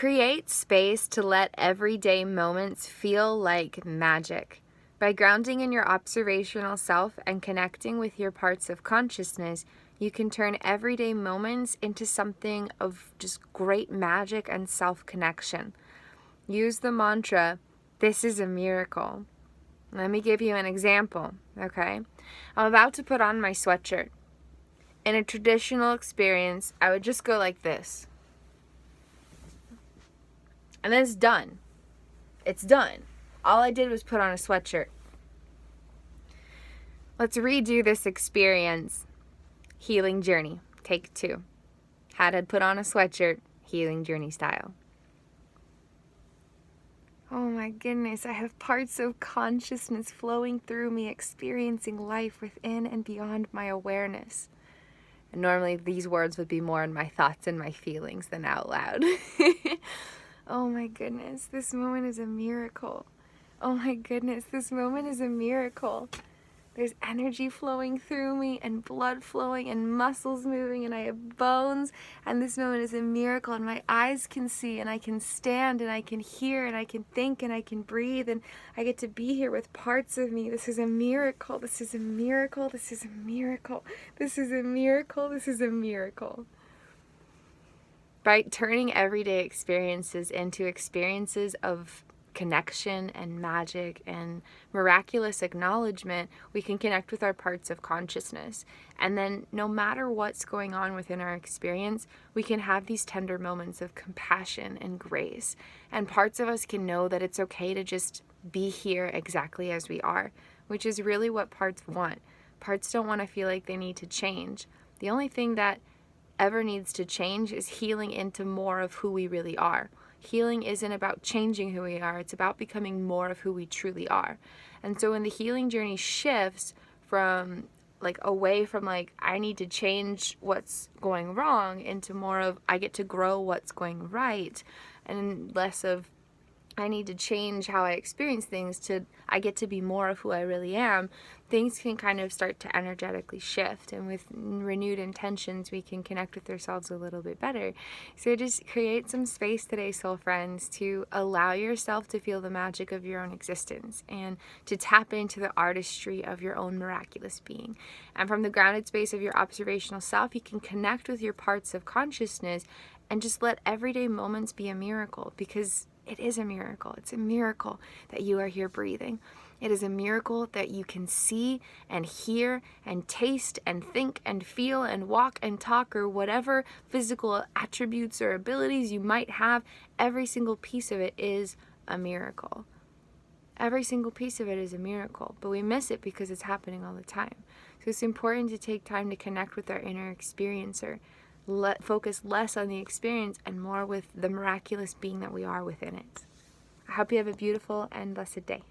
Create space to let everyday moments feel like magic. By grounding in your observational self and connecting with your parts of consciousness, you can turn everyday moments into something of just great magic and self-connection. Use the mantra, "This is a miracle." Let me give you an example, okay? I'm about to put on my sweatshirt. In a traditional experience, I would just go like this. And then it's done. It's done. All I did was put on a sweatshirt. Let's redo this experience. Healing journey, take 2. Had to put on a sweatshirt, healing journey style. Oh my goodness, I have parts of consciousness flowing through me, experiencing life within and beyond my awareness. And normally these words would be more in my thoughts and my feelings than out loud. Oh my goodness, this moment is a miracle. Oh my goodness, this moment is a miracle. There's energy flowing through me and blood flowing and muscles moving and I have bones, and this moment is a miracle, and my eyes can see and I can stand and I can hear and I can think and I can breathe, and I get to be here with parts of me. This is a miracle. This is a miracle. This is a miracle. This is a miracle. This is a miracle. By turning everyday experiences into experiences of connection and magic and miraculous acknowledgement, we can connect with our parts of consciousness. And then no matter what's going on within our experience, we can have these tender moments of compassion and grace. And parts of us can know that it's okay to just be here exactly as we are, which is really what parts want. Parts don't want to feel like they need to change. The only thing that ever needs to change is healing into more of who we really are. Healing isn't about changing who we are, it's about becoming more of who we truly are. And so when the healing journey shifts from away from I need to change what's going wrong into more of I get to grow what's going right, and less of I need to change how I experience things to I get to be more of who I really am, things can kind of start to energetically shift. And with renewed intentions, we can connect with ourselves a little bit better. So just create some space today, soul friends, to allow yourself to feel the magic of your own existence and to tap into the artistry of your own miraculous being. And from the grounded space of your observational self, you can connect with your parts of consciousness and just let everyday moments be a miracle, because it is a miracle. It's a miracle that you are here breathing. It is a miracle that you can see and hear and taste and think and feel and walk and talk, or whatever physical attributes or abilities you might have. Every single piece of it is a miracle. Every single piece of it is a miracle, but we miss it because it's happening all the time. So it's important to take time to connect with our inner experiencer. Focus less on the experience and more with the miraculous being that we are within it. I hope you have a beautiful and blessed day.